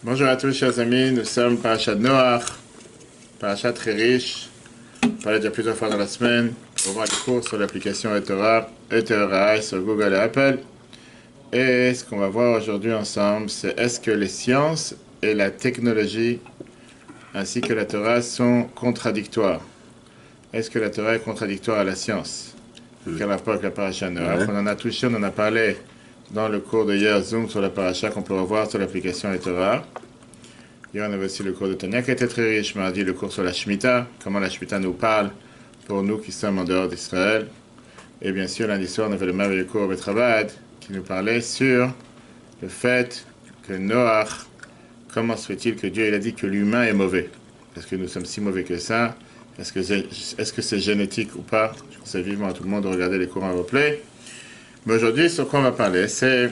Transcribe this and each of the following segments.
Bonjour à tous, chers amis. Nous sommes Parashat Noach, Parashat très riche. On parlait déjà plusieurs fois dans la semaine. On va voir les cours sur l'application eTorah sur Google et Apple. Et ce qu'on va voir aujourd'hui ensemble, c'est est-ce que les sciences et la technologie ainsi que la Torah sont contradictoires? Est-ce que la Torah est contradictoire à la science? Quel rapport avec la Parashat Noach? On en a touché, on en a parlé dans le cours de hier Zoom sur la Parashat qu'on peut revoir sur l'application eTorah. Hier, on avait aussi le cours de Tania qui était très riche. Mardi, le cours sur la Shemitah, comment la Shemitah nous parle pour nous qui sommes en dehors d'Israël. Et bien sûr, lundi soir, on avait le merveilleux cours Betrabad qui nous parlait sur le fait que Noach, comment se fait-il que Dieu il a dit que l'humain est mauvais? Est-ce que nous sommes si mauvais que ça? Est-ce que c'est génétique ou pas? Je conseille vivement à tout le monde de regarder les cours en replay. Mais aujourd'hui, sur quoi on va parler, c'est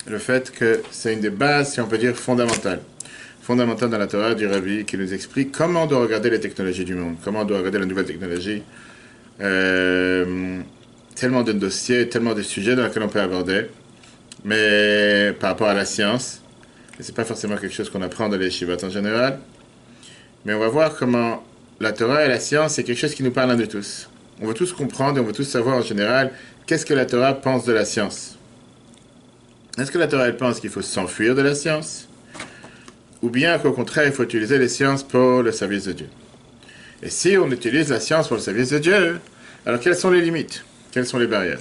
le fait que c'est une des bases, si on peut dire, fondamentales dans la Torah du Rabbi, qui nous explique comment on doit regarder les technologies du monde, comment on doit regarder la nouvelle technologie. Tellement de dossiers, tellement de sujets dans lesquels on peut aborder, mais par rapport à la science, et c'est pas forcément quelque chose qu'on apprend dans les yeshivot en général, mais on va voir comment la Torah et la science, c'est quelque chose qui nous parle à nous tous. On veut tous comprendre et on veut tous savoir en général qu'est-ce que la Torah pense de la science. Est-ce que la Torah elle pense qu'il faut s'enfuir de la science? Ou bien qu'au contraire, il faut utiliser les sciences pour le service de Dieu? Et si on utilise la science pour le service de Dieu, alors quelles sont les limites? Quelles sont les barrières?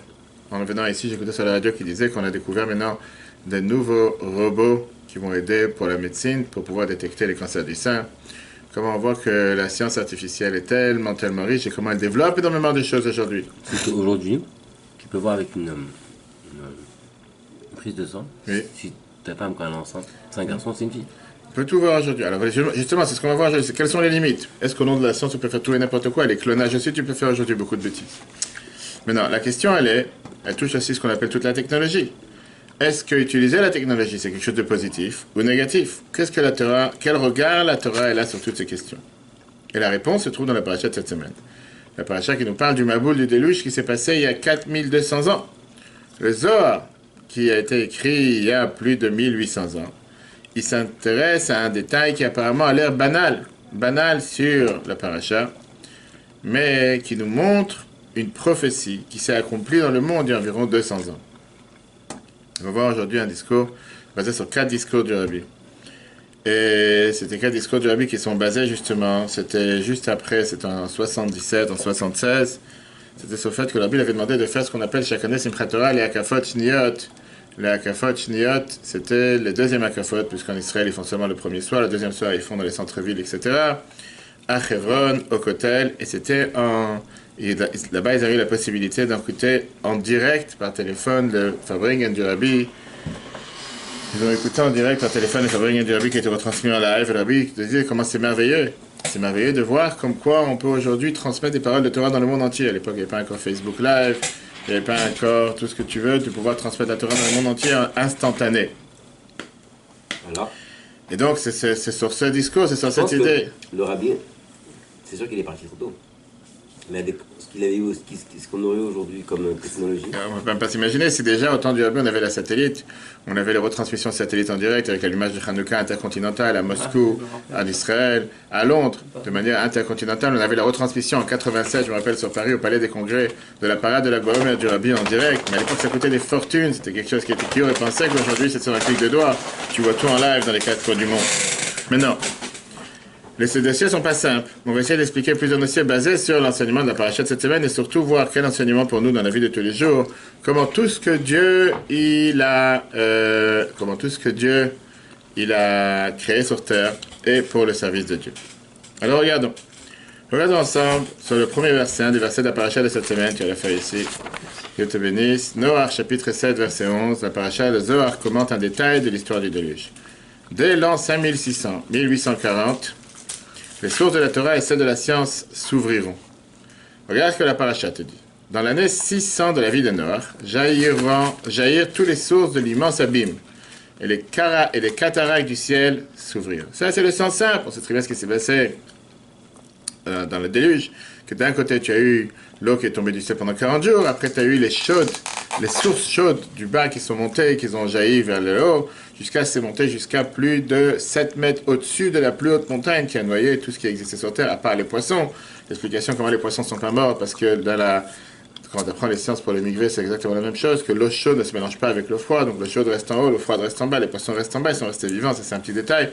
En venant ici, j'écoutais sur la radio qui disait qu'on a découvert maintenant de nouveaux robots qui vont aider pour la médecine, pour pouvoir détecter les cancers du sein. Comment on voit que la science artificielle est tellement riche et comment elle développe énormément de choses aujourd'hui. Aujourd'hui, tu peux voir avec une prise de sang, oui. Si ta femme quand elle est enceinte, c'est un garçon, c'est une fille. On peut tout voir aujourd'hui. Alors justement, c'est ce qu'on va voir aujourd'hui. Quelles sont les limites? Est-ce qu'au nom de la science, tu peux faire tout et n'importe quoi? Les clonages aussi, tu peux faire aujourd'hui beaucoup de bêtises. Maintenant, la question, elle touche aussi ce qu'on appelle toute la technologie. Est-ce que utiliser la technologie, c'est quelque chose de positif ou négatif? Quel regard la Torah elle a sur toutes ces questions? Et la réponse se trouve dans la paracha de cette semaine. La paracha qui nous parle du Maboul, du déluge qui s'est passé il y a 4200 ans. Le Zohar, qui a été écrit il y a plus de 1800 ans, il s'intéresse à un détail qui apparemment a l'air banal sur la paracha, mais qui nous montre une prophétie qui s'est accomplie dans le monde il y a environ 200 ans. On va voir aujourd'hui un discours basé sur 4 discours du Rabbi. Et c'était 4 discours du Rabbi qui sont basés justement, c'était juste après, c'était en 77, en 76, c'était sur le fait que le Rabbi avait demandé de faire ce qu'on appelle chaque année Simchat Torah, les Hakafot Shniyot. Les Hakafot Shniyot, c'était les deuxièmes Hakafot, puisqu'en Israël ils font seulement le premier soir, le deuxième soir ils font dans les centres-villes, etc. À Hebron, au Kotel, et c'était là-bas ils avaient eu la possibilité d'écouter en direct par téléphone le Fabringen du Rabbi. Ils ont écouté en direct par téléphone le Fabringen du Rabbi qui a été retransmis en live. Le Rabbi disait comment c'est merveilleux. C'est merveilleux de voir comme quoi on peut aujourd'hui transmettre des paroles de Torah dans le monde entier. À l'époque, il n'y avait pas encore Facebook Live, il n'y avait pas encore tout ce que tu veux, de pouvoir transmettre la Torah dans le monde entier instantané. Voilà. Et donc, c'est sur ce discours, c'est sur cette idée. Le Rabbi, c'est sûr qu'il est parti trop tôt. Mais avec ce qu'il avait eu, ce qu'on aurait eu aujourd'hui comme technologie. On ne peut même pas s'imaginer, si déjà au temps du Rabbi on avait la satellite, on avait les retransmissions satellite en direct avec l'allumage de Hanouka intercontinental à Moscou, à Israël, à Londres, de manière intercontinentale. On avait la retransmission en 87, je me rappelle, sur Paris, au Palais des Congrès, de la parade de la Goëmer du Rabbi en direct. Mais à l'époque, ça coûtait des fortunes, c'était quelque chose qui aurait pensé qu'aujourd'hui, c'est sur un clic de doigt. Tu vois tout en live dans les 4 coins du monde. Mais non. Ces dossiers ne sont pas simples. On va essayer d'expliquer plusieurs dossiers basés sur l'enseignement de la paracha de cette semaine et surtout voir quel enseignement pour nous dans la vie de tous les jours. Comment tout ce que Dieu il a créé sur terre est pour le service de Dieu. Alors regardons. Regardons ensemble sur le premier verset, un des versets de la paracha de cette semaine. Tu vas la faire ici. Dieu te bénisse. Noach chapitre 7 verset 11. La paracha de Zohar commente un détail de l'histoire du déluge. Dès l'an 5600, 1840, les sources de la Torah et celles de la science s'ouvriront. Regarde ce que la paracha te dit. Dans l'année 600 de la vie de Noach, jaillirent toutes les sources de l'immense abîme, et les cataractes du ciel s'ouvrirent. Ça, c'est le sens simple. On sait très bien ce qui s'est passé dans le déluge, que d'un côté, tu as eu l'eau qui est tombée du ciel pendant 40 jours, après tu as eu les chaudes les sources chaudes du bas qui sont montées, qui ont jailli vers le haut, c'est monté jusqu'à plus de 7 mètres au-dessus de la plus haute montagne qui a noyé tout ce qui existait sur Terre, à part les poissons. L'explication comment les poissons sont pas morts, parce que quand on apprend les sciences pour les migrés, c'est exactement la même chose, que l'eau chaude ne se mélange pas avec l'eau froide, donc l'eau chaude reste en haut, l'eau froide reste en bas, les poissons restent en bas, ils sont restés vivants, ça c'est un petit détail.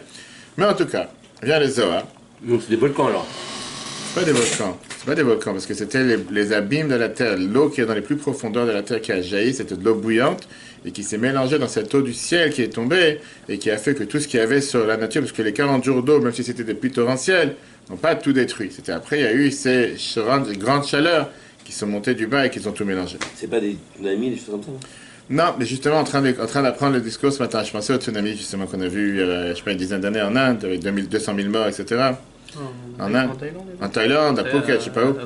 Mais en tout cas, vient les Zohar. Donc c'est des volcans alors. C'est pas des volcans. C'est pas des volcans, parce que c'était les abîmes de la terre. L'eau qui est dans les plus profondeurs de la terre qui a jailli, c'était de l'eau bouillante et qui s'est mélangée dans cette eau du ciel qui est tombée et qui a fait que tout ce qu'il y avait sur la nature, parce que les 40 jours d'eau, même si c'était des pluies torrentielles, n'ont pas tout détruit. C'était après, il y a eu ces grandes chaleurs qui sont montées du bas et qui ont tout mélangé. C'est pas des tsunamis, des choses comme ça, non? Non, mais justement, en train d'apprendre le discours ce matin, je pensais au tsunami, justement, qu'on a vu, je sais pas, une dizaine d'années en Inde, avec 200 000 morts, etc. En Inde. En Thaïlande, à Phuket, je sais pas où.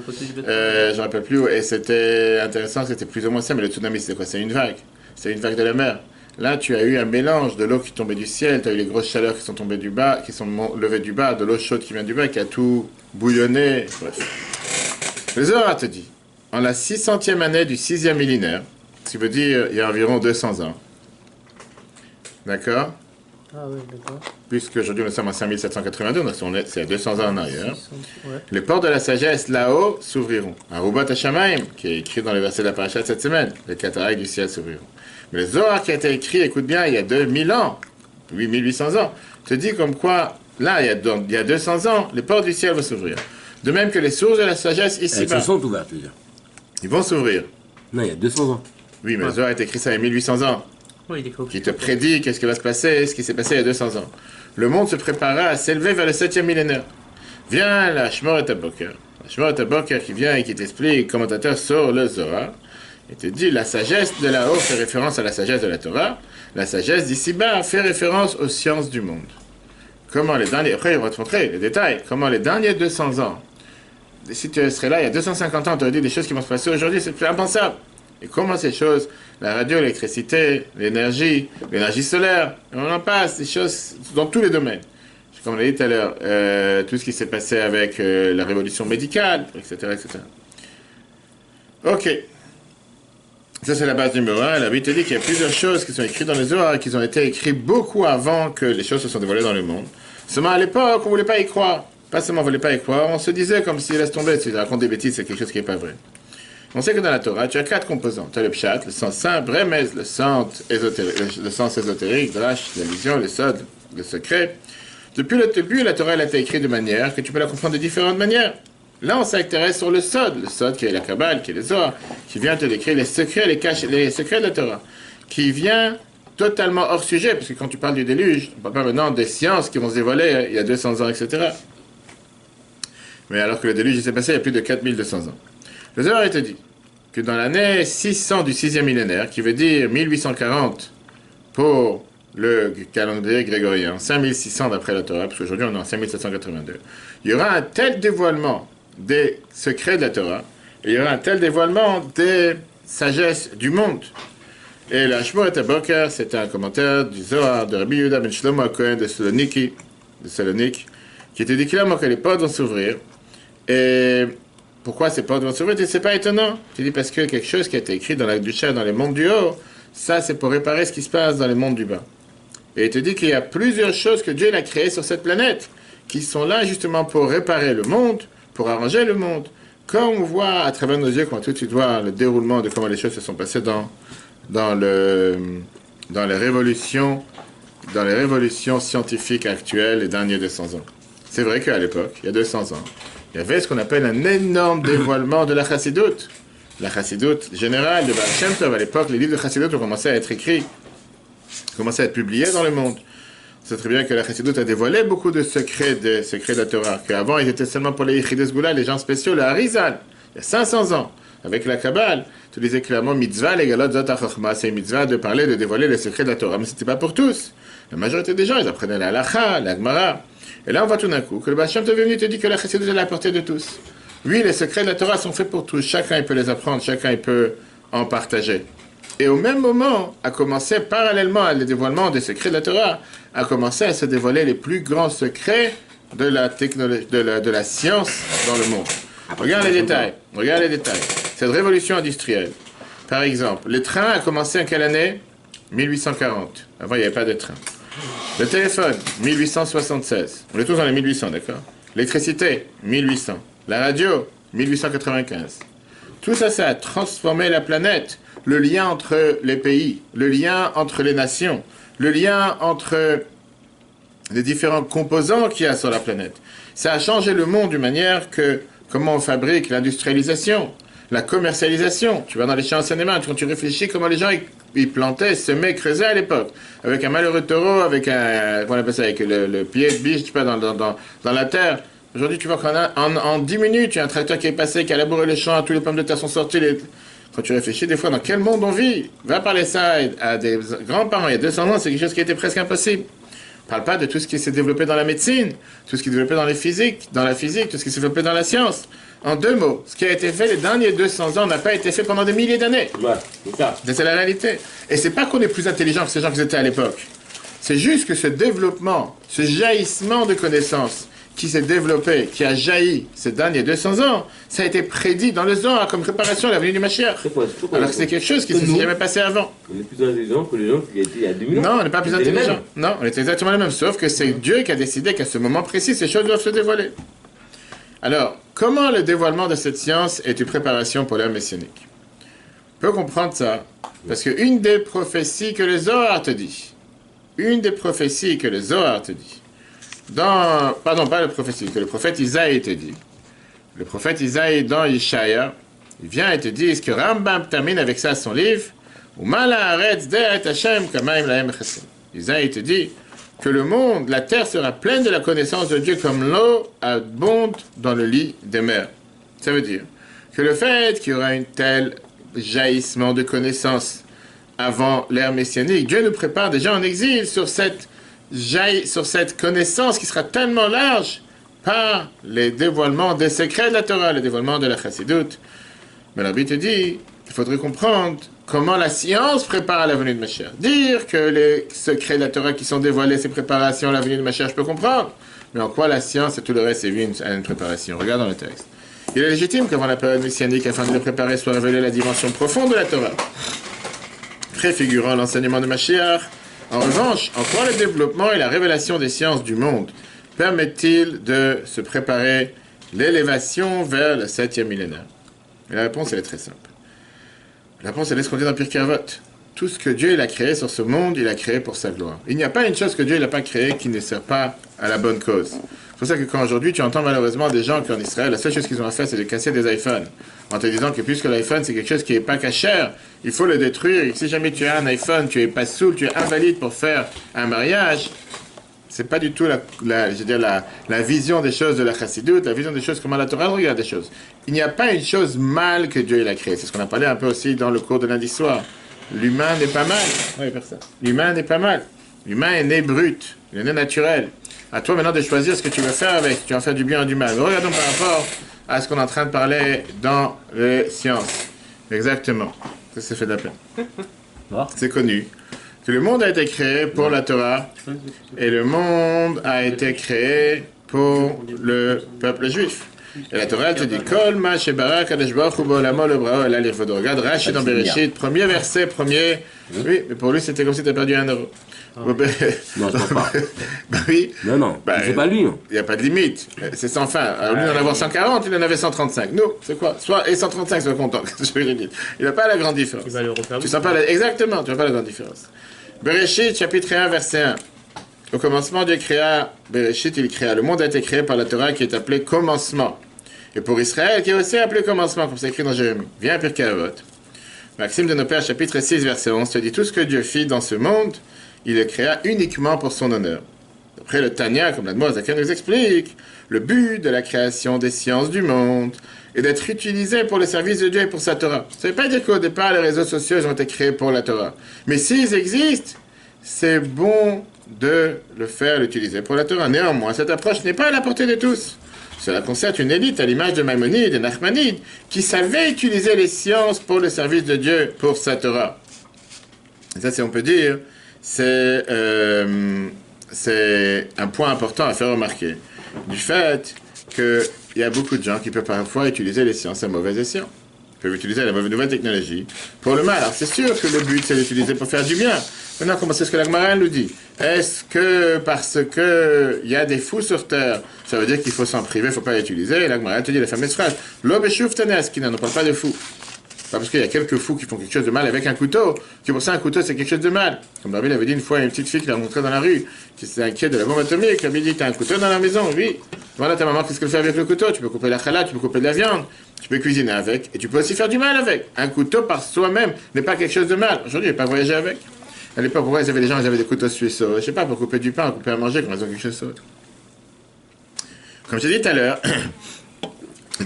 Je me rappelle plus où. Et c'était intéressant, c'était plus ou moins ça, mais le tsunami, c'était quoi? C'est une vague. C'est une vague de la mer. Là, tu as eu un mélange de l'eau qui tombait du ciel, tu as eu les grosses chaleurs qui sont tombées du bas, qui sont levées du bas, de l'eau chaude qui vient du bas, qui a tout bouillonné. Bref. Le Zohar te dit, en la 600e année du 6e millénaire, ce qui veut dire il y a environ 200 ans. D'accord? Ah oui, d'accord. Puisqu'aujourd'hui nous sommes en 5782, donc c'est à 200 ans en arrière. Ouais. Les portes de la sagesse là-haut s'ouvriront. Arubat Hashamaim, qui est écrit dans les versets de la paracha de cette semaine, les cataractes du ciel s'ouvriront. Mais le Zohar qui a été écrit, écoute bien, il y a 2000 ans, 1800 ans, te dit comme quoi, là, il y a 200 ans, les portes du ciel vont s'ouvrir. De même que les sources de la sagesse ici-bas. Elles se sont ouvertes, tu veux dire. Ils vont s'ouvrir. Non, il y a 200 ans. Oui, mais le Zohar a été écrit ça il y a 1800 ans. Oui, il est Qui te prédit qu'est-ce qui va se passer, ce qui s'est passé il y a 200 ans. Le monde se prépara à s'élever vers le 7e millénaire. Vient la Shmor et Aboker. La Shmor et Aboker qui vient et qui t'explique, commentateur sur le Zohar, et te dit la sagesse de là-haut fait référence à la sagesse de la Torah, la sagesse d'ici-bas fait référence aux sciences du monde. Comment les derniers, après il va te montrer les détails, comment les derniers 200 ans, si tu serais là il y a 250 ans, tu aurais dit des choses qui vont se passer aujourd'hui, c'est plus impensable. Et comment ces choses, la radio, l'électricité, l'énergie solaire, on en passe, des choses dans tous les domaines. Comme on l'a dit tout à l'heure, tout ce qui s'est passé avec la révolution médicale, etc., etc. Ok. Ça, c'est la base numéro 1. La Bible te dit qu'il y a plusieurs choses qui sont écrites dans les Zohar et qui ont été écrites beaucoup avant que les choses se sont dévoilées dans le monde. Seulement à l'époque, on ne voulait pas y croire. Pas seulement on ne voulait pas y croire, on se disait comme si laisse tomber, si tu racontes des bêtises, c'est quelque chose qui n'est pas vrai. On sait que dans la Torah, tu as 4 composants. Tu as le pshat, le sens simple, remez, le sens ésotérique, drash, la vision, le sod, le secret. Depuis le début, la Torah elle a été écrite de manière que tu peux la comprendre de différentes manières. Là, on s'intéresse sur le sod qui est la Kabbale, qui est les Zohar, qui vient te décrire les secrets, les secrets de la Torah, qui vient totalement hors sujet, parce que quand tu parles du déluge, on ne parle pas maintenant des sciences qui vont se dévoiler il y a 200 ans, etc. Mais alors que le déluge s'est passé il y a plus de 4200 ans. Le Zohar il te dit que dans l'année 600 du 6e millénaire, qui veut dire 1840 pour le calendrier grégorien, 5600 d'après la Torah, parce qu'aujourd'hui on est en 5782, il y aura un tel dévoilement des secrets de la Torah, et il y aura un tel dévoilement des sagesses du monde. Et la Shmor et Aboker, c'est un commentaire du Zohar de Rabbi Yehuda ben Shlomo HaKohen de Salonique, qui te dit clairement que les portes vont s'ouvrir. Et pourquoi ces portes vont s'ouvrir? C'est pas étonnant. Tu dis parce que quelque chose qui a été écrit dans la Ducha, dans les mondes du haut, ça c'est pour réparer ce qui se passe dans les mondes du bas. Et il te dit qu'il y a plusieurs choses que Dieu a créées sur cette planète, qui sont là justement pour réparer le monde, pour arranger le monde. Comme on voit à travers nos yeux, quand tout de suite voir le déroulement de comment les choses se sont passées dans les révolutions scientifiques actuelles les derniers 200 ans. C'est vrai qu'à l'époque, il y a 200 ans, il y avait ce qu'on appelle un énorme dévoilement de la chassidoute. La chassidoute générale de Baal Shem Tov, à l'époque, les livres de chassidoute ont commencé à être écrits, commencé à être publiés dans le monde. C'est très bien que la chassidoute a dévoilé beaucoup de secrets de la Torah, qu'avant ils étaient seulement pour les Yichidei Sgula, les gens spéciaux, le Harizal, il y a 500 ans. Avec la Kabbale, tu disais clairement mitzvah, les galot zot ha-chokhma, c'est une mitzvah de parler, de dévoiler les secrets de la Torah, mais ce n'était pas pour tous. La majorité des gens, ils apprenaient la halacha, la Gemara. Et là, on voit tout d'un coup que le Baal Shem Tov est venu et te dit que la chassidoute est à la portée de tous. Oui, les secrets de la Torah sont faits pour tous. Chacun il peut les apprendre, chacun il peut en partager. Et au même moment, a commencé parallèlement à le dévoilement des secrets de la Torah, a commencé à se dévoiler les plus grands secrets de la technologie, de la science dans le monde. Regarde les détails. Cette révolution industrielle, Par exemple, le train a commencé en quelle année? 1840. Avant, il n'y avait pas de train. Le téléphone, 1876. On est tous dans les 1800, d'accord? L'électricité, 1800. La radio, 1895. Tout ça, ça a transformé la planète. Le lien entre les pays, le lien entre les nations, le lien entre les différents composants qu'il y a sur la planète. Ça a changé le monde d'une manière que comment on fabrique, l'industrialisation, la commercialisation. Tu vas dans les champs de cinéma, quand tu réfléchis comment les gens ils plantaient, semaient, creusaient à l'époque. Avec un malheureux taureau, avec un, comment on appelle ça, avec le pied de biche, tu sais pas, dans la terre. Aujourd'hui, tu vois qu'en 10 minutes, il y a un tracteur qui est passé, qui a labouré les champs, tous les pommes de terre sont sortis. Quand tu réfléchis, des fois, dans quel monde on vit? Va parler ça à des grands-parents. Il y a 200 ans, c'est quelque chose qui était presque impossible. On ne parle pas de tout ce qui s'est développé dans la médecine, tout ce qui s'est développé dans la physique, tout ce qui s'est développé dans la science. En 2 mots, ce qui a été fait les derniers 200 ans n'a pas été fait pendant des milliers d'années. Ouais, c'est ça. C'est la réalité. Et c'est pas qu'on est plus intelligent que ces gens qui étaient à l'époque. C'est juste que ce développement, ce jaillissement de connaissances qui s'est développé, qui a jailli ces derniers 200 ans, ça a été prédit dans le Zohar comme préparation à la venue du Mashiach. Alors que c'est quelque chose qui ne s'est jamais passé avant. On est plus intelligent que les gens qui étaient il y a 2000 ans. Non, on n'est pas plus intelligent. Non, on est exactement les mêmes, sauf que c'est Dieu qui a décidé qu'à ce moment précis, ces choses doivent se dévoiler. Alors, comment le dévoilement de cette science est une préparation pour l'ère messianique? On peut comprendre ça, parce qu'une des prophéties que le Zohar te dit, pardon, pas la prophétie, que le prophète Isaïe te dit. Le prophète Isaïe, dans Ishaïa, il vient et te dit, ce que Rambam termine avec ça son livre, Isaïe te dit que le monde, la terre sera pleine de la connaissance de Dieu comme l'eau abonde dans le lit des mers. Ça veut dire que le fait qu'il y aura un tel jaillissement de connaissances avant l'ère messianique, Dieu nous prépare déjà en exil sur cette connaissance qui sera tellement large par les dévoilements des secrets de la Torah, les dévoilements de la Chassidoute. Mais la Bible te dit qu'il faudrait comprendre comment la science prépare la venue de Mashiach. Dire que les secrets de la Torah qui sont dévoilés, ces préparations à la venue de Mashiach, je peux comprendre. Mais en quoi la science et tout le reste est vu à une préparation? Regarde dans le texte. Il est légitime qu'avant la période messianique, afin de le préparer, soit révélée la dimension profonde de la Torah, préfigurant l'enseignement de Mashiach. En revanche, en quoi le développement et la révélation des sciences du monde permettent-ils de se préparer l'élévation vers le 7e millénaire? Et la réponse, elle est très simple. La réponse, elle est ce qu'on dit dans Pirkei Avot. Tout ce que Dieu il a créé sur ce monde, il a créé pour sa gloire. Il n'y a pas une chose que Dieu n'a pas créée qui ne sert pas à la bonne cause. C'est pour ça que quand aujourd'hui tu entends malheureusement des gens qui en Israël, la seule chose qu'ils ont à faire, c'est de casser des iPhones. En te disant que puisque l'iPhone c'est quelque chose qui n'est pas cachère, il faut le détruire. Et si jamais tu as un iPhone, tu es pas saoul, tu es invalide pour faire un mariage. C'est pas du tout la vision des choses de la Chassidoute, la vision des choses comment la Torah regarde des choses. Il n'y a pas une chose mal que Dieu il a créée. C'est ce qu'on a parlé un peu aussi dans le cours de lundi soir. L'humain n'est pas mal. Oui, personne. L'humain n'est pas mal. L'humain est né brut, il est né naturel. À toi maintenant de choisir ce que tu veux faire avec. Tu vas en faire du bien ou du mal. Mais regardons par rapport à ce qu'on est en train de parler dans les sciences. Exactement. Ça s'est fait de la peine. C'est connu. Que le monde a été créé pour la Torah et le monde a été créé pour le peuple juif. Et la Torah elle te dit Kol ma shebara kadosh baruch hu ba'olamo lo bra'o ela lirvodo. Regarde Rashi dans Bereshit, premier verset, premier. Oui, mais pour lui c'était comme si tu as perdu 1 euro. Non, je crois pas. Bah oui. Non, c'est pas lui. Il n'y a pas de limite. C'est sans fin. Alors, lui, il en avait 140, il en avait 135. Nous, c'est quoi? Soit et 135, soit content. Il n'a pas la grande différence. Il va le refaire. Tu sens pas exactement, tu vois pas la grande différence. Bereshit, chapitre 1, verset 1. Au commencement, Dieu créa, Bereshit, il créa. Le monde a été créé par la Torah qui est appelé commencement. Et pour Israël, qui est aussi appelé commencement, comme c'est écrit dans Jérémie. Viens à Pirkei Avot. Maxime de nos Pères, chapitre 6, verset 11, te dit tout ce que Dieu fit dans ce monde, il le créa uniquement pour son honneur. Après le Tanya, comme l'Admor Zaken nous explique, le but de la création des sciences du monde est d'être utilisé pour le service de Dieu et pour sa Torah. Ça ne veut pas dire qu'au départ, les réseaux sociaux ont été créés pour la Torah. Mais s'ils existent, c'est bon de le faire, l'utiliser pour la Torah. Néanmoins, cette approche n'est pas à la portée de tous. Cela concerne une élite à l'image de Maïmonide et Nachmanide qui savaient utiliser les sciences pour le service de Dieu, pour sa Torah. Et ça, on peut dire, c'est un point important à faire remarquer. Du fait qu'il y a beaucoup de gens qui peuvent parfois utiliser les sciences à mauvais escient. peuvent utiliser la nouvelle technologie pour le mal. Alors c'est sûr que le but c'est d'utiliser pour faire du bien. Maintenant, comment c'est ce que la Gemara nous dit? Est-ce que parce que il y a des fous sur terre, ça veut dire qu'il faut s'en priver, il ne faut pas l'utiliser? Et la Gemara te dit la fameuse phrase, l'obéchouf tanas, qui n'en parle pas de fous. Pas parce qu'il y a quelques fous qui font quelque chose de mal avec un couteau, que pour ça un couteau c'est quelque chose de mal. Comme David avait dit une fois à une petite fille qui l'a rencontrée dans la rue, qui s'est inquiète de la bombe atomique, elle lui dit, t'as un couteau dans la maison? Oui. Voilà ta maman, qu'est-ce qu'elle fait avec le couteau? Tu peux couper la challah, tu peux couper de la viande, tu peux cuisiner avec, et tu peux aussi faire du mal avec. Un couteau par soi-même n'est pas quelque chose de mal. Aujourd'hui, il n'y a pas voyager avec. À l'époque, pourquoi ils avaient des gens, ils avaient des couteaux suisseaux? Je sais pas, pour couper du pain, couper à manger, quand ils ont quelque chose d'autre. Comme j'ai dit tout à l'heure,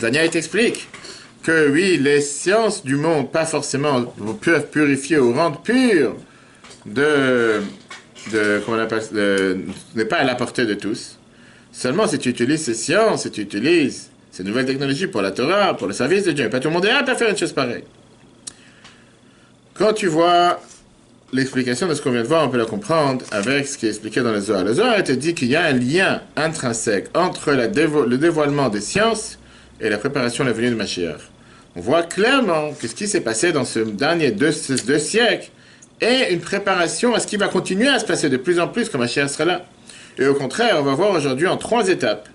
Tania t'explique que oui, les sciences du monde, pas forcément, peuvent purifier ou rendre pur comment on appelle, n'est pas à la portée de tous. Seulement si tu utilises ces sciences, si tu utilises ces nouvelles technologies pour la Torah, pour le service de Dieu, pas tout le monde est apte à faire une chose pareille. Quand tu vois l'explication de ce qu'on vient de voir, on peut la comprendre avec ce qui est expliqué dans le Zohar. Le Zohar te dit qu'il y a un lien intrinsèque entre le dévoilement des sciences et la préparation de la venue de Mashiach. On voit clairement que ce qui s'est passé dans ce dernier deux siècles est une préparation à ce qui va continuer à se passer de plus en plus quand Mashiach sera là. Et au contraire, on va voir aujourd'hui en 3 étapes,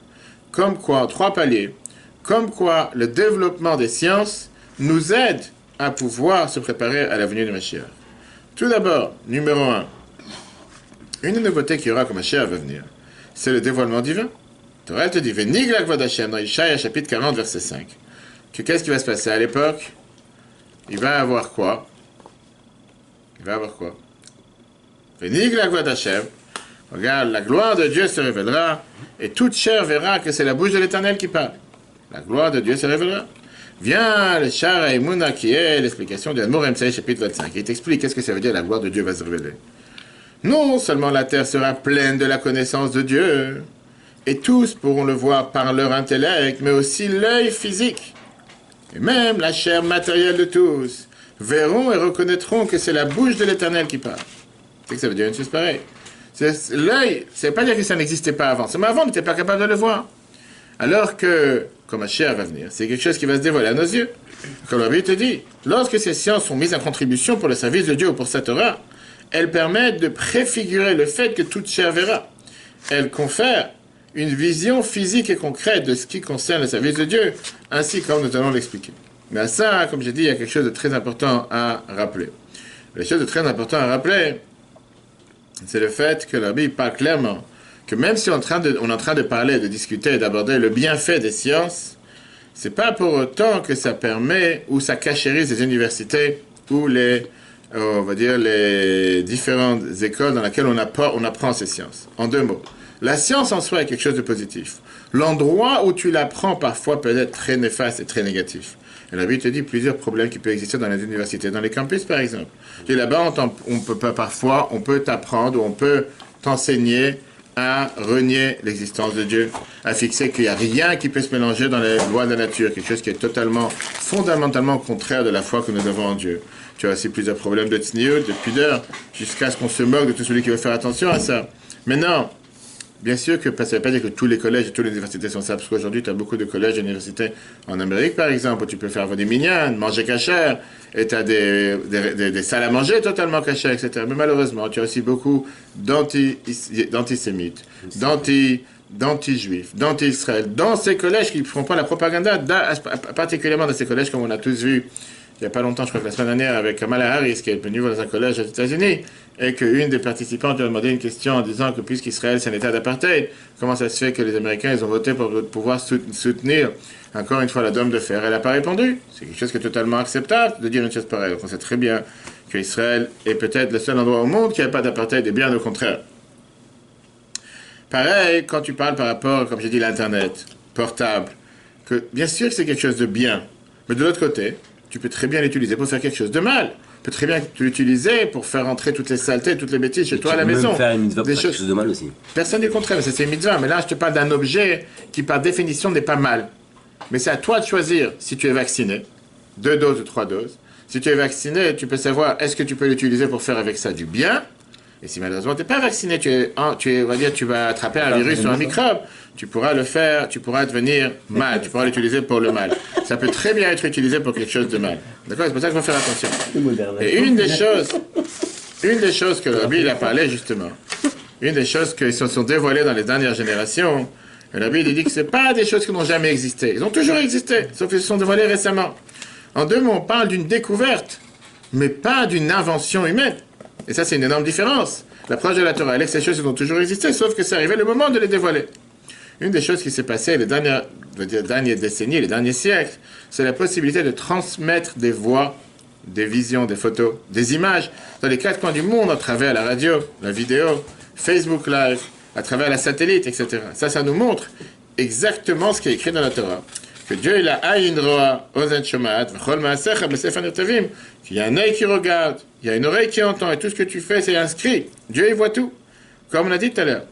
comme quoi, en 3 paliers, comme quoi le développement des sciences nous aide à pouvoir se préparer à la venue de Mashiach. Tout d'abord, numéro 1, une nouveauté qu'il y aura quand Mashiach va venir, c'est le dévoilement divin. Torah te dit, Venig la Kvod Hashem, dans Ishaïa chapitre 40, verset 5. Qu'est-ce qui va se passer à l'époque? Il va avoir quoi? Venig la Kvod Hashem. Regarde, la gloire de Dieu se révélera, et toute chair verra que c'est la bouche de l'Éternel qui parle. La gloire de Dieu se révélera. Viens le Shara Emouna qui est l'explication de Admor Emtsai chapitre 25. Il t'explique qu'est-ce que ça veut dire la gloire de Dieu va se révéler. Non seulement la terre sera pleine de la connaissance de Dieu, et tous pourront le voir par leur intellect, mais aussi l'œil physique. Et même la chair matérielle de tous verront et reconnaîtront que c'est la bouche de l'Éternel qui parle. C'est que ça veut dire une chose pareille. L'œil, ça ne veut pas dire que ça n'existait pas avant. Mais avant, on n'était pas capable de le voir. Alors que, comme Mashiach va venir, c'est quelque chose qui va se dévoiler à nos yeux. Comme la Bible te dit, lorsque ces sciences sont mises en contribution pour le service de Dieu ou pour sa Torah, elles permettent de préfigurer le fait que toute chair verra. Elles confèrent une vision physique et concrète de ce qui concerne le service de Dieu, ainsi comme nous allons l'expliquer. Mais à ça, comme j'ai dit, il y a quelque chose de très important à rappeler. La chose de très important à rappeler, c'est le fait que la Bible parle clairement que même si on est en train de parler, de discuter, d'aborder le bienfait des sciences, c'est pas pour autant que ça permet ou ça cachérise les universités ou on va dire les différentes écoles dans lesquelles on apprend ces sciences. En 2 mots. La science en soi est quelque chose de positif. L'endroit où tu l'apprends parfois peut être très néfaste et très négatif. Et la Bible te dit plusieurs problèmes qui peuvent exister dans les universités, dans les campus par exemple. Et là-bas, on peut t'apprendre ou on peut t'enseigner à renier l'existence de Dieu, à fixer qu'il n'y a rien qui peut se mélanger dans les lois de la nature, quelque chose qui est totalement, fondamentalement contraire de la foi que nous avons en Dieu. Tu as aussi plusieurs problèmes de tsniout, de pudeur, jusqu'à ce qu'on se moque de tout celui qui veut faire attention à ça. Mais non, bien sûr que ça ne veut pas dire que tous les collèges et toutes les universités sont ça, parce qu'aujourd'hui, tu as beaucoup de collèges et universités en Amérique, par exemple, où tu peux faire des minyanes, manger cachère, et tu as des salles à manger totalement cachères, etc. Mais malheureusement, tu as aussi beaucoup d'antisémites, d'anti-juifs, d'anti-Israël, dans ces collèges qui ne font pas la propagande, particulièrement dans ces collèges, comme on a tous vu il n'y a pas longtemps, je crois que la semaine dernière, avec Kamala Harris, qui est venue dans un collège aux États-Unis, et qu'une des participantes lui a demandé une question en disant que puisqu'Israël c'est un état d'apartheid, comment ça se fait que les Américains ils ont voté pour pouvoir soutenir encore une fois la Dôme de fer? Elle n'a pas répondu. C'est quelque chose qui est totalement acceptable de dire une chose pareille. Donc on sait très bien qu'Israël est peut-être le seul endroit au monde qui n'a pas d'apartheid, et bien au contraire. Pareil, quand tu parles par rapport, comme j'ai dit, l'Internet, portable, que bien sûr que c'est quelque chose de bien, mais de l'autre côté, tu peux très bien l'utiliser pour faire quelque chose de mal. Tu peux très bien l'utiliser pour faire rentrer toutes les saletés, toutes les bêtises chez toi à la maison. Tu peux faire une mitzvah pour faire quelque chose de mal aussi. Personne n'est contraire, c'est une mitzvah. Mais là, je te parle d'un objet qui, par définition, n'est pas mal. Mais c'est à toi de choisir si tu es vacciné, 2 doses ou 3 doses. Si tu es vacciné, tu peux savoir est-ce que tu peux l'utiliser pour faire avec ça du bien, Et si malheureusement tu n'es pas vacciné, on va dire, tu vas attraper un virus ou un microbe, tu pourras le faire, tu pourras devenir mal, tu pourras l'utiliser pour le mal. Ça peut très bien être utilisé pour quelque chose de mal. D'accord? C'est pour ça qu'il faut faire attention. Et une des choses que le Rabbi il a parlé justement, une des choses qui se sont dévoilées dans les dernières générations, le Rabbi il dit que ce pas des choses qui n'ont jamais existé. Ils ont toujours existé, sauf qu'ils se sont dévoilées récemment. En deux mots, on parle d'une découverte, mais pas d'une invention humaine. Et ça, c'est une énorme différence. L'approche de la Torah, elle est que ces choses ont toujours existé, sauf que c'est arrivé le moment de les dévoiler. Une des choses qui s'est passée les dernières décennies, les derniers siècles, c'est la possibilité de transmettre des voix, des visions, des photos, des images dans les quatre coins du monde à travers la radio, la vidéo, Facebook Live, à travers la satellite, etc. Ça nous montre exactement ce qui est écrit dans la Torah. Que Dieu il a ayin roa, ozen shomat, v'chol ma'asecha b'sefer nektavim, qu'il y a un œil qui regarde, il y a une oreille qui entend, et tout ce que tu fais, c'est inscrit. Dieu, il voit tout. Comme on a dit tout à l'heure.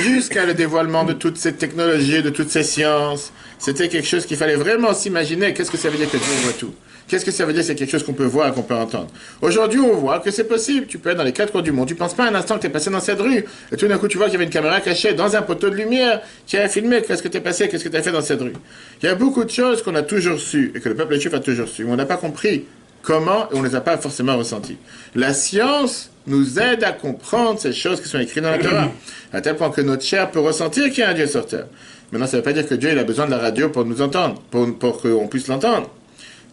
Jusqu'à le dévoilement de toutes ces technologies, de toutes ces sciences, c'était quelque chose qu'il fallait vraiment s'imaginer. Qu'est-ce que ça veut dire que Dieu voit tout? Qu'est-ce que ça veut dire? C'est quelque chose qu'on peut voir et qu'on peut entendre. Aujourd'hui, on voit que c'est possible. Tu peux être dans les quatre coins du monde. Tu ne penses pas un instant que tu es passé dans cette rue. Et tout d'un coup, tu vois qu'il y avait une caméra cachée dans un poteau de lumière qui a filmé. Qu'est-ce que tu es passé? Qu'est-ce que tu as fait dans cette rue? Il y a beaucoup de choses qu'on a toujours su et que le peuple juif a toujours su. On n'a pas compris comment et on ne les a pas forcément ressenties. La science nous aide à comprendre ces choses qui sont écrites dans la Torah. À tel point que notre chair peut ressentir qu'il y a un Dieu sur terre. Maintenant, ça ne veut pas dire que Dieu il a besoin de la radio pour nous entendre, pour qu'on puisse l'entendre.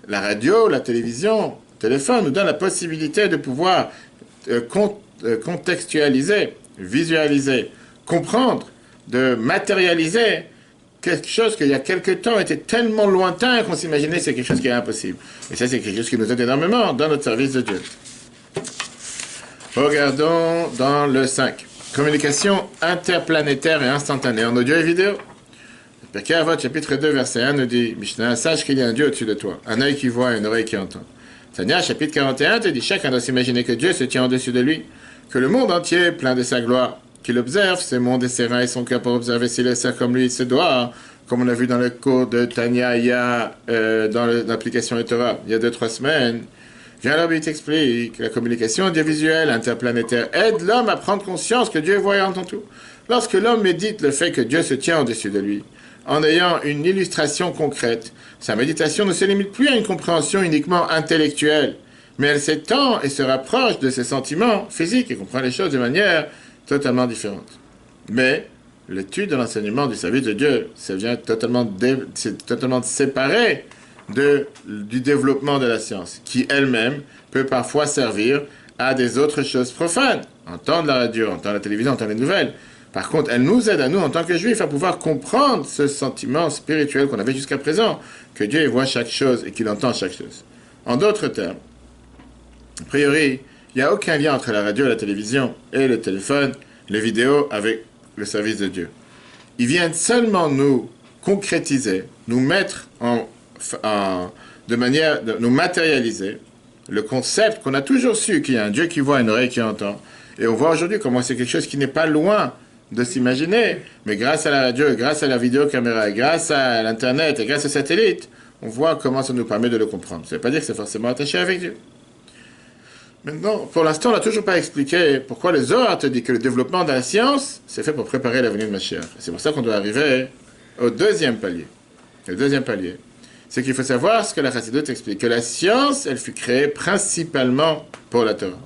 La radio, la télévision, le téléphone nous donne la possibilité de pouvoir contextualiser, visualiser, comprendre, de matérialiser quelque chose qu'il y a quelque temps était tellement lointain qu'on s'imaginait que c'est quelque chose qui est impossible. Et ça, c'est quelque chose qui nous aide énormément dans notre service de Dieu. Regardons dans le 5. Communication interplanétaire et instantanée en audio et vidéo. Pirkei Avot, chapitre 2, verset 1, nous dit Mishnah, sache qu'il y a un Dieu au-dessus de toi, un œil qui voit et une oreille qui entend. Tania, chapitre 41, te dit chacun doit s'imaginer que Dieu se tient au-dessus de lui, que le monde entier, plein de sa gloire, qu'il observe ses mondes et ses reins et son cœur pour observer s'il est ça comme lui il se doit, comme on a vu dans le cours de Tania, dans l'application de Torah, il y a 2-3 semaines. Viens là, il t'explique que la communication audiovisuelle interplanétaire aide l'homme à prendre conscience que Dieu est voyant en tout. Lorsque l'homme médite le fait que Dieu se tient au-dessus de lui, en ayant une illustration concrète, sa méditation ne se limite plus à une compréhension uniquement intellectuelle, mais elle s'étend et se rapproche de ses sentiments physiques et comprend les choses de manière totalement différente. Mais l'étude de l'enseignement du service de Dieu, ça vient totalement séparé du développement de la science, qui elle-même peut parfois servir à des autres choses profanes. Entendre la radio, entendre la télévision, entendre les nouvelles. Par contre, elle nous aide à nous, en tant que juifs, à pouvoir comprendre ce sentiment spirituel qu'on avait jusqu'à présent, que Dieu voit chaque chose et qu'il entend chaque chose. En d'autres termes, a priori, il n'y a aucun lien entre la radio, la télévision et le téléphone, les vidéos avec le service de Dieu. Ils viennent seulement nous concrétiser, nous mettre de manière de nous matérialiser le concept qu'on a toujours su qu'il y a un Dieu qui voit, une oreille qui entend. Et on voit aujourd'hui comment c'est quelque chose qui n'est pas loin de s'imaginer, mais grâce à la radio, grâce à la vidéocaméra, grâce à l'internet et grâce au satellite, on voit comment ça nous permet de le comprendre. Ça ne veut pas dire que c'est forcément attaché avec Dieu. Maintenant, pour l'instant, on n'a toujours pas expliqué pourquoi le Zohar te dit que le développement de la science, c'est fait pour préparer la venue de Mashiach. C'est pour ça qu'on doit arriver au deuxième palier. Le deuxième palier, c'est qu'il faut savoir ce que la Chassidoute explique, que la science, elle fut créée principalement pour la Torah.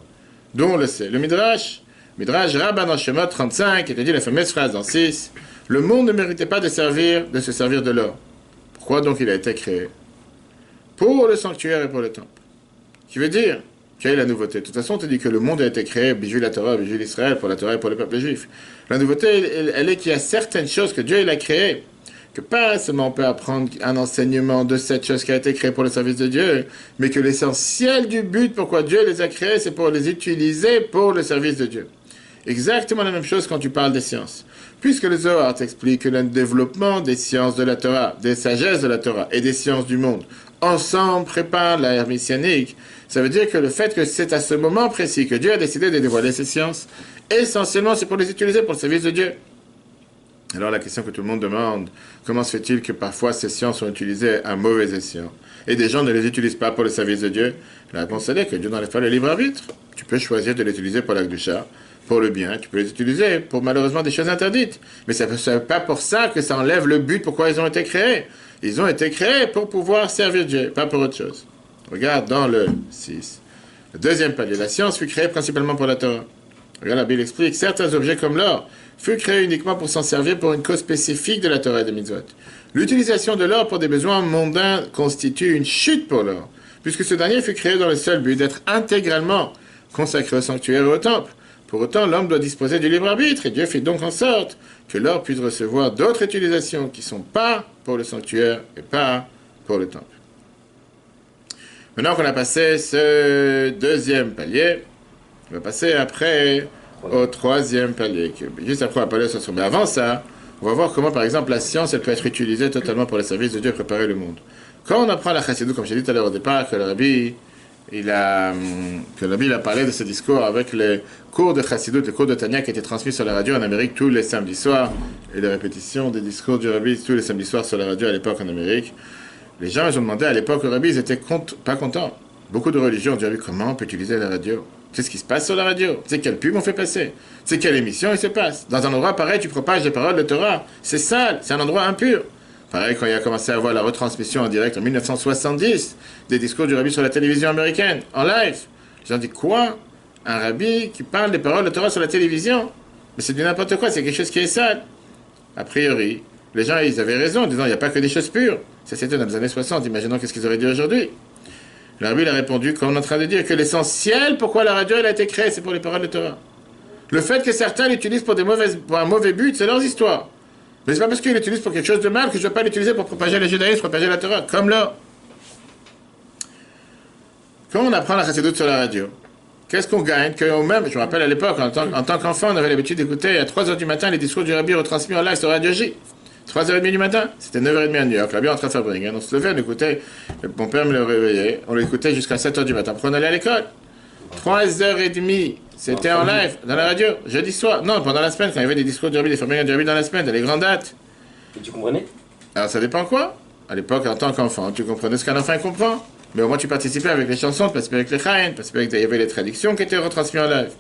D'où on le sait. Le Midrash Rabban dans Shemot 35, qui te dit la fameuse phrase dans 6, le monde ne méritait pas de se servir de l'or. Pourquoi donc il a été créé? Pour le sanctuaire et pour le temple. Qui veut dire, quelle est la nouveauté? De toute façon, on te dit que le monde a été créé, bijou la Torah, bijou l'Israël, pour la Torah et pour le peuple juif. La nouveauté, elle est qu'il y a certaines choses que Dieu il a créées, que pas seulement on peut apprendre un enseignement de cette chose qui a été créée pour le service de Dieu, mais que l'essentiel du but pourquoi Dieu les a créés, c'est pour les utiliser pour le service de Dieu. Exactement la même chose quand tu parles des sciences. Puisque le Zohar t'explique que le développement des sciences de la Torah, des sagesses de la Torah et des sciences du monde, ensemble prépare l'ère messianique, ça veut dire que le fait que c'est à ce moment précis que Dieu a décidé de dévoiler ces sciences, essentiellement c'est pour les utiliser pour le service de Dieu. Alors la question que tout le monde demande, comment se fait-il que parfois ces sciences sont utilisées à mauvais escient et des gens ne les utilisent pas pour le service de Dieu? La réponse est que Dieu n'enlève pas le libre arbitre. Tu peux choisir de l'utiliser pour la Kedusha, pour le bien. Tu peux les utiliser pour malheureusement des choses interdites. Mais ça n'est pas pour ça que ça enlève le but pourquoi ils ont été créés. Ils ont été créés pour pouvoir servir Dieu, pas pour autre chose. Regarde dans le 6. Le deuxième palier, la science fut créée principalement pour la Torah. Regarde, la Bible explique, certains objets comme l'or furent créés uniquement pour s'en servir pour une cause spécifique de la Torah et des mitzvot. L'utilisation de l'or pour des besoins mondains constitue une chute pour l'or, puisque ce dernier fut créé dans le seul but d'être intégralement consacré au sanctuaire et au temple. Pour autant, l'homme doit disposer du libre arbitre, et Dieu fit donc en sorte que l'or puisse recevoir d'autres utilisations qui ne sont pas pour le sanctuaire et pas pour le temple. Maintenant qu'on a passé ce deuxième palier, on va passer après au troisième palier. Juste après, on va parler sur ce. Mais avant ça, on va voir comment, par exemple, la science, elle peut être utilisée totalement pour le service de Dieu et préparer le monde. Quand on apprend la chassidut, comme j'ai dit tout à l'heure au départ, que le rabbi, il a parlé de ce discours avec les cours de chassidut, les cours de Tanya qui étaient transmis sur la radio en Amérique tous les samedis soirs, et les répétitions des discours du rabbi tous les samedis soirs sur la radio à l'époque en Amérique. Les gens, ils ont demandé à l'époque au rabbi, ils étaient pas contents. Beaucoup de religions ont dit, comment on peut utiliser la radio? C'est ce qui se passe sur la radio. C'est quelle pub on fait passer. C'est quelle émission il se passe. Dans un endroit pareil, tu propages les paroles de Torah. C'est sale, c'est un endroit impur. Pareil, quand il a commencé à avoir la retransmission en direct en 1970 des discours du rabbi sur la télévision américaine, en live. Ils ont dit, quoi? Un rabbi qui parle des paroles de Torah sur la télévision? Mais c'est du n'importe quoi, c'est quelque chose qui est sale. A priori, les gens, ils avaient raison en disant, il n'y a pas que des choses pures. Ça, c'était dans les années 60. Imaginons qu'est-ce qu'ils auraient dit aujourd'hui. Le rabbi a répondu qu'on est en train de dire que l'essentiel, pourquoi la radio elle a été créée, c'est pour les paroles de Torah. Le fait que certains l'utilisent pour un mauvais but, c'est leur histoire. Mais c'est pas parce qu'ils l'utilisent pour quelque chose de mal que je ne dois pas l'utiliser pour propager le judaïsme, propager la Torah, comme là. Quand on apprend la chassidut sur la radio, qu'est-ce qu'on gagne? Que même, je me rappelle à l'époque, en tant qu'enfant, on avait l'habitude d'écouter à 3h du matin les discours du rabbi retransmis en live sur Radio J. 3h30 du matin, c'était 9h30 à New York, là-bas en train de faire Bringen. On se levait, on écoutait, mon père me le réveillait, on l'écoutait jusqu'à 7h du matin, après on allait à l'école. 3h30, c'était en live, dans la radio, jeudi soir. Non, pendant la semaine, quand il y avait des discours du rabbi, des formations du rabbi dans la semaine, dans les grandes dates. Et tu comprenais? Alors ça dépend quoi? À l'époque, en tant qu'enfant, tu comprenais ce qu'un enfant comprend. Mais au moins tu participais avec les chansons, tu participais avec les chaînes, il y avait les traductions qui étaient retransmises en live.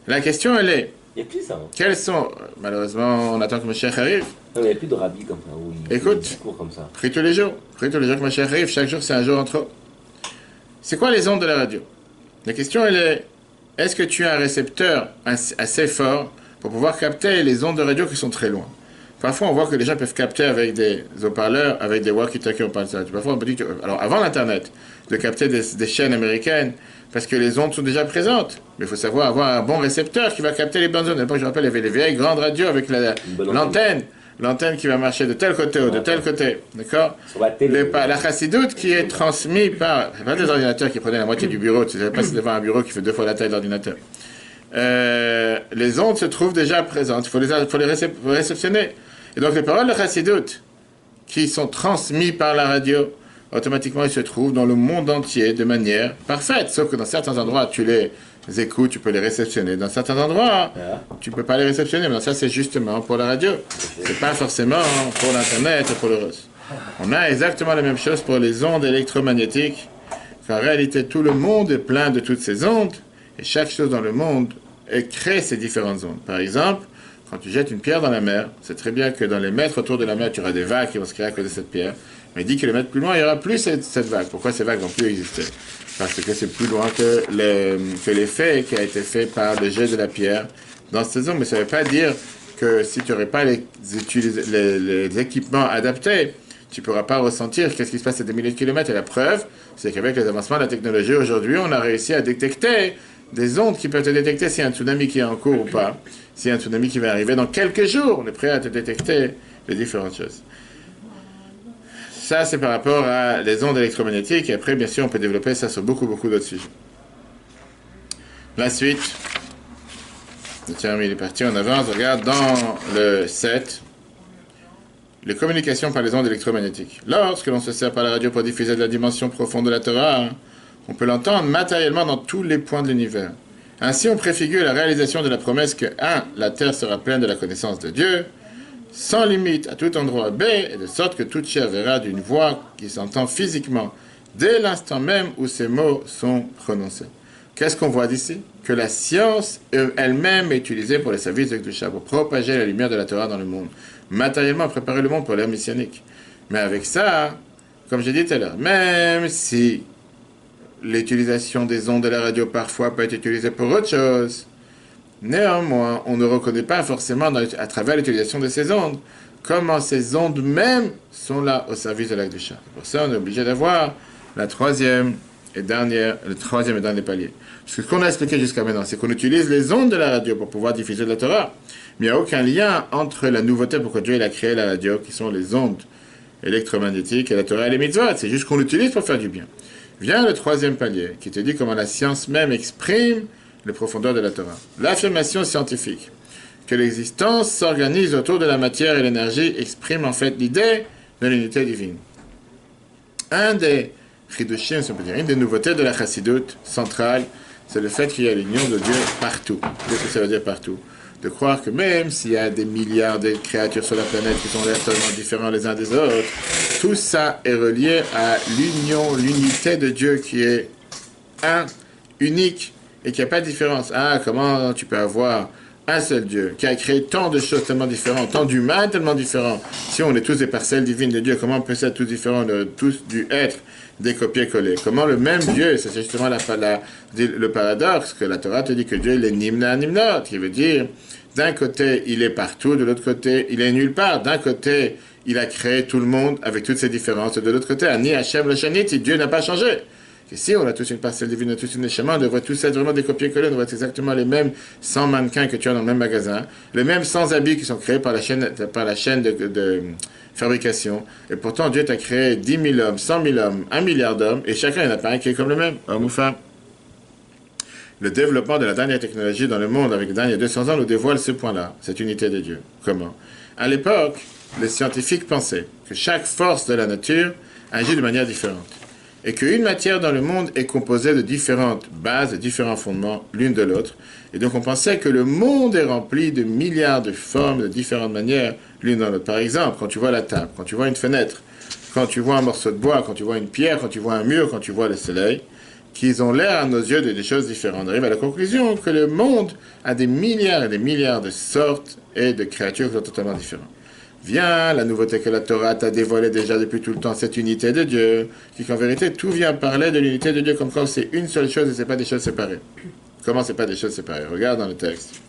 La question, elle est, Il n'y a plus ça. Hein. quels sont, malheureusement, on attend que Mashiach arrive. Non, mais il n'y a plus de rabbi comme ça. Où il Écoute, des discours comme ça. prie tous les jours que Mashiach arrive, chaque jour c'est un jour en trop. C'est quoi les ondes de la radio? La question, elle est, est-ce que tu as un récepteur assez fort pour pouvoir capter les ondes de radio qui sont très loin? Parfois, on voit que les gens peuvent capter avec des haut-parleurs, avec des walkie-talkies, on parle de ça. Parfois, on peut dire que, alors, avant l'Internet, de capter des chaînes américaines, parce que les ondes sont déjà présentes. Mais il faut savoir avoir un bon récepteur qui va capter les bonnes ondes. À l'époque, je me rappelle, il y avait les vieilles grandes radios avec l'antenne qui va marcher de tel côté ou de tel côté. D'accord? La chassidut qui est transmise par, c'est pas des ordinateurs qui prenaient la moitié du bureau, tu ne savais pas si devant un bureau qui fait 2 fois la taille de l'ordinateur. Les ondes se trouvent déjà présentes, il faut les réceptionner. Et donc les paroles de chassidut qui sont transmises par la radio, automatiquement ils se trouvent dans le monde entier de manière parfaite. Sauf que dans certains endroits, tu les écoutes, tu peux les réceptionner. Dans certains endroits, tu ne peux pas les réceptionner. Mais ça, c'est justement pour la radio. C'est pas forcément pour l'Internet ou pour le reste. On a exactement la même chose pour les ondes électromagnétiques. En réalité, tout le monde est plein de toutes ces ondes. Et chaque chose dans le monde crée ces différentes ondes. Par exemple, quand tu jettes une pierre dans la mer, c'est très bien que dans les mètres autour de la mer, tu auras des vagues qui vont se créer à cause de cette pierre. Mais 10 km plus loin, il n'y aura plus cette vague. Pourquoi ces vagues vont plus exister? Parce que c'est plus loin que l'effet qui a été fait par le jet de la pierre dans cette zone. Mais ça ne veut pas dire que si tu n'aurais pas les équipements adaptés, tu ne pourras pas ressentir qu'est-ce qui se passe à des milliers de kilomètres. Et la preuve, c'est qu'avec les avancements de la technologie, aujourd'hui, on a réussi à détecter des ondes qui peuvent te détecter s'il y a un tsunami qui est en cours ou pas. S'il y a un tsunami qui va arriver dans quelques jours, on est prêt à te détecter les différentes choses. Ça, c'est par rapport à les ondes électromagnétiques. Et après, bien sûr, on peut développer ça sur beaucoup d'autres sujets. La suite. Tiens, il est parti, on avance. Regarde dans le 7. Les communications par les ondes électromagnétiques. Lorsque l'on se sert par la radio pour diffuser de la dimension profonde de la Torah, on peut l'entendre matériellement dans tous les points de l'univers. Ainsi, on préfigure la réalisation de la promesse que 1. La terre sera pleine de la connaissance de Dieu, sans limite à tout endroit B, et de sorte que toute chair verra d'une voix qui s'entend physiquement dès l'instant même où ces mots sont prononcés. Qu'est-ce qu'on voit d'ici? Que la science elle-même est utilisée pour les services de Kedusha, pour propager la lumière de la Torah dans le monde. Matériellement, préparer le monde pour l'ère messianique. Mais avec ça, comme j'ai dit tout à l'heure, même si l'utilisation des ondes de la radio parfois peut être utilisée pour autre chose, néanmoins, on ne reconnaît pas forcément à travers l'utilisation de ces ondes comment ces ondes même sont là au service de la Kedusha. Pour ça, on est obligé d'avoir le troisième et dernier palier. Ce qu'on a expliqué jusqu'à maintenant, c'est qu'on utilise les ondes de la radio pour pouvoir diffuser de la Torah. Mais il n'y a aucun lien entre la nouveauté pourquoi Dieu a créé la radio, qui sont les ondes électromagnétiques, et la Torah et les mitzvot. C'est juste qu'on l'utilise pour faire du bien. Vient le troisième palier, qui te dit comment la science même exprime les profondeurs de la Torah. L'affirmation scientifique que l'existence s'organise autour de la matière et l'énergie exprime en fait l'idée de l'unité divine. Un des chidushim, si on peut dire, une des nouveautés de la chassidoute centrale, c'est le fait qu'il y a l'union de Dieu partout. Qu'est-ce que ça veut dire partout? De croire que même s'il y a des milliards de créatures sur la planète qui sont totalement différents les uns des autres, tout ça est relié à l'union, l'unité de Dieu qui est un, unique, et qui n'a pas de différence. Ah, comment tu peux avoir un seul Dieu qui a créé tant de choses tellement différentes, tant d'humains tellement différents? Si on est tous des parcelles divines de Dieu, comment on peut être tous différents, tous du être, des copier-coller? Comment le même Dieu, c'est justement le paradoxe que la Torah te dit que Dieu il est nimna nimnot, qui veut dire d'un côté il est partout, de l'autre côté il est nulle part. D'un côté il a créé tout le monde avec toutes ses différences, et de l'autre côté Ani Hashem le Shanit, Dieu n'a pas changé. Ici, on a tous une parcelle divine, on a tous une neshama, on devrait tous être vraiment des copier-coller, on devrait être exactement les mêmes 100 mannequins que tu as dans le même magasin, les mêmes 100 habits qui sont créés par la chaîne de fabrication. Et pourtant, Dieu t'a créé 10 000 hommes, 100 000 hommes, 1 milliard d'hommes, et chacun, il n'y en a pas un qui est comme le même, homme ou femme. Le développement de la dernière technologie dans le monde, avec les derniers 200 ans, nous dévoile ce point-là, cette unité de Dieu. Comment? À l'époque, les scientifiques pensaient que chaque force de la nature agit de manière différente, et qu'une matière dans le monde est composée de différentes bases, de différents fondements l'une de l'autre. Et donc on pensait que le monde est rempli de milliards de formes, de différentes manières l'une dans l'autre. Par exemple, quand tu vois la table, quand tu vois une fenêtre, quand tu vois un morceau de bois, quand tu vois une pierre, quand tu vois un mur, quand tu vois le soleil, qu'ils ont l'air à nos yeux de des choses différentes. On arrive à la conclusion que le monde a des milliards et des milliards de sortes et de créatures qui sont totalement différentes. Vient la nouveauté que la Torah t'a dévoilée déjà depuis tout le temps, cette unité de Dieu, qui qu'en vérité tout vient parler de l'unité de Dieu comme quand c'est une seule chose et c'est pas des choses séparées. Comment c'est pas des choses séparées? Regarde dans le texte.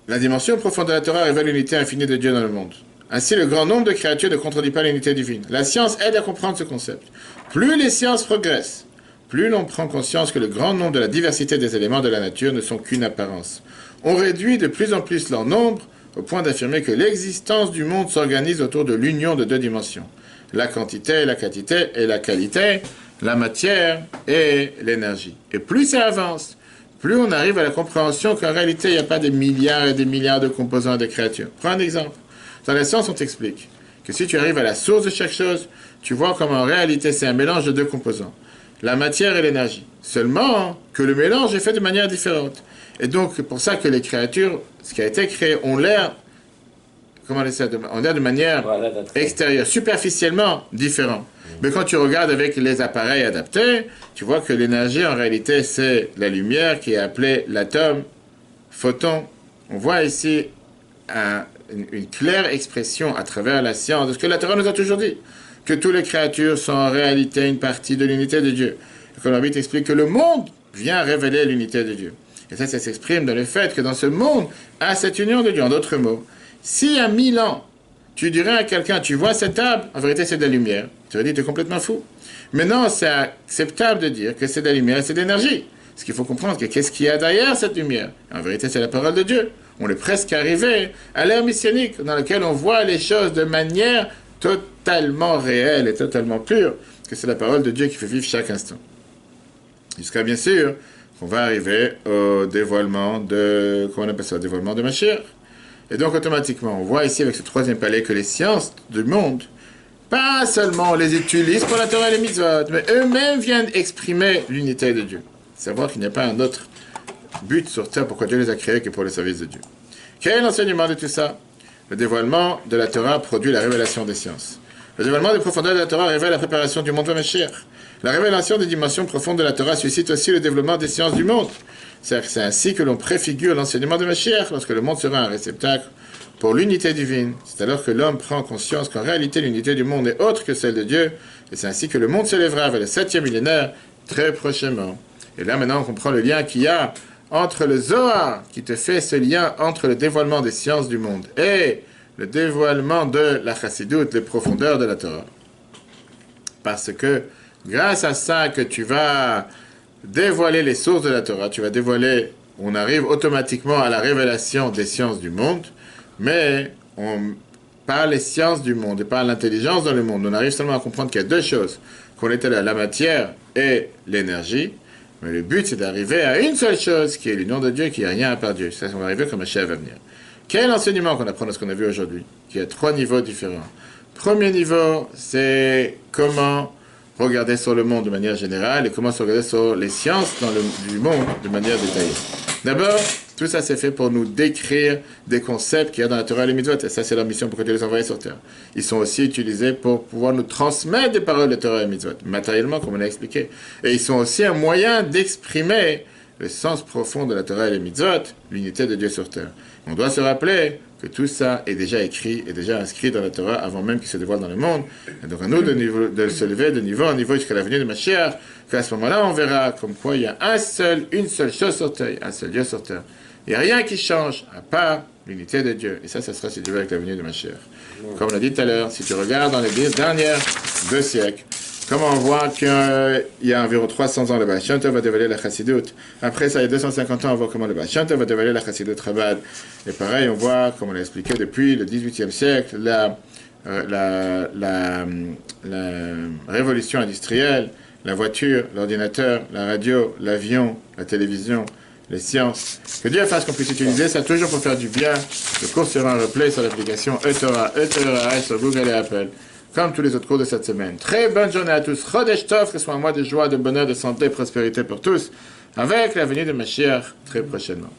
La dimension profonde de la Torah révèle l'unité infinie de Dieu dans le monde. Ainsi, le grand nombre de créatures ne contredit pas l'unité divine. La science aide à comprendre ce concept. Plus les sciences progressent, plus l'on prend conscience que le grand nombre de la diversité des éléments de la nature ne sont qu'une apparence. On réduit de plus en plus leur nombre au point d'affirmer que l'existence du monde s'organise autour de l'union de deux dimensions. La quantité et la qualité, la matière et l'énergie. Et plus ça avance, plus on arrive à la compréhension qu'en réalité, il n'y a pas des milliards et des milliards de composants et de créatures. Prends un exemple. Dans la science, on t'explique que si tu arrives à la source de chaque chose, tu vois comment en réalité c'est un mélange de deux composants, la matière et l'énergie. Seulement que le mélange est fait de manière différente. Et donc, c'est pour ça que les créatures, ce qui a été créé, ont l'air, de manière extérieure, superficiellement différent. Mais quand tu regardes avec les appareils adaptés, tu vois que l'énergie, en réalité, c'est la lumière qui est appelée l'atome, photon. On voit ici une claire expression à travers la science de ce que la Torah nous a toujours dit, que toutes les créatures sont en réalité une partie de l'unité de Dieu. Et que l'Arbitre explique que le monde vient révéler l'unité de Dieu. Et ça s'exprime dans le fait que dans ce monde, à cette union de Dieu, en d'autres mots, si à 1000 ans, tu dirais à quelqu'un, tu vois cette table, en vérité c'est de la lumière, tu vas dire, tu es complètement fou. Maintenant, c'est acceptable de dire que c'est de la lumière et c'est de l'énergie. Ce qu'il faut comprendre, c'est qu'est-ce qu'il y a derrière cette lumière? En vérité, c'est la parole de Dieu. On est presque arrivé à l'ère messianique, dans laquelle on voit les choses de manière totalement réelle et totalement pure, que c'est la parole de Dieu qui fait vivre chaque instant. Jusqu'à bien sûr, on va arriver au dévoilement de, comment on appelle ça, au dévoilement de Mashiach. Et donc automatiquement, on voit ici avec ce troisième palier que les sciences du monde, pas seulement on les utilise pour la Torah et les mitzvot, mais eux-mêmes viennent exprimer l'unité de Dieu. Savoir qu'il n'y a pas un autre but sur terre pourquoi Dieu les a créés que pour le service de Dieu. Quel est l'enseignement de tout ça? Le dévoilement de la Torah produit la révélation des sciences. Le dévoilement des profondeurs de la Torah révèle la préparation du monde vers Mashiach. La révélation des dimensions profondes de la Torah suscite aussi le développement des sciences du monde. C'est ainsi que l'on préfigure l'enseignement de Mashiach, lorsque le monde sera un réceptacle pour l'unité divine. C'est alors que l'homme prend conscience qu'en réalité l'unité du monde est autre que celle de Dieu, et c'est ainsi que le monde s'élèvera vers le 7e millénaire très prochainement. Et là maintenant on comprend le lien qu'il y a entre le Zohar, qui te fait ce lien entre le dévoilement des sciences du monde et le dévoilement de la Chassidoute, les profondeurs de la Torah. Parce que grâce à ça que tu vas dévoiler les sources de la Torah, tu vas dévoiler, on arrive automatiquement à la révélation des sciences du monde, mais par les sciences du monde et par l'intelligence dans le monde, on arrive seulement à comprendre qu'il y a deux choses, qu'on est la matière et l'énergie, mais le but c'est d'arriver à une seule chose, qui est l'union de Dieu, qui n'est rien à part Dieu. Ça, on va arriver comme un chef à venir. Quel enseignement qu'on apprend de ce qu'on a vu aujourd'hui, qui a 3 niveaux différents. Premier niveau, c'est comment regarder sur le monde de manière générale et comment se regarder sur les sciences du monde de manière détaillée. D'abord, tout ça c'est fait pour nous décrire des concepts qu'il y a dans la Torah et les mitzvot, et ça c'est leur mission pour que Dieu les envoie sur terre. Ils sont aussi utilisés pour pouvoir nous transmettre des paroles de Torah et mitzvot, matériellement comme on a expliqué. Et ils sont aussi un moyen d'exprimer le sens profond de la Torah et les mitzvot, l'unité de Dieu sur terre. On doit se rappeler que tout ça est déjà écrit et déjà inscrit dans la Torah avant même qu'il se dévoile dans le monde. Et donc à nous de se lever de niveau en niveau jusqu'à la venue de Mashiach, qu'à ce moment-là on verra comme quoi il y a une seule chose sur terre, un seul Dieu sur terre. Il n'y a rien qui change à part l'unité de Dieu. Et ça sera si Dieu veut avec la venue de Mashiach. Comme on l'a dit tout à l'heure, si tu regardes dans les derniers 2 siècles, comment on voit qu'il y a environ 300 ans, le Baal Shem Tov va dévoiler la Chassidoute. Après ça, il y a 250 ans, on voit comment le Baal Shem Tov va dévoiler la Chassidoute Chabad. Et pareil, on voit, comme on l'a expliqué, depuis le 18e siècle, la révolution industrielle, la voiture, l'ordinateur, la radio, l'avion, la télévision, les sciences. Que Dieu fasse qu'on puisse utiliser ça toujours pour faire du bien. Le cours sera un replay sur l'application eTorah sur Google et Apple, comme tous les autres cours de cette semaine. Très bonne journée à tous. Chodesh Tov, que ce soit un mois de joie, de bonheur, de santé, de prospérité pour tous, avec la venue de Mashiach très prochainement.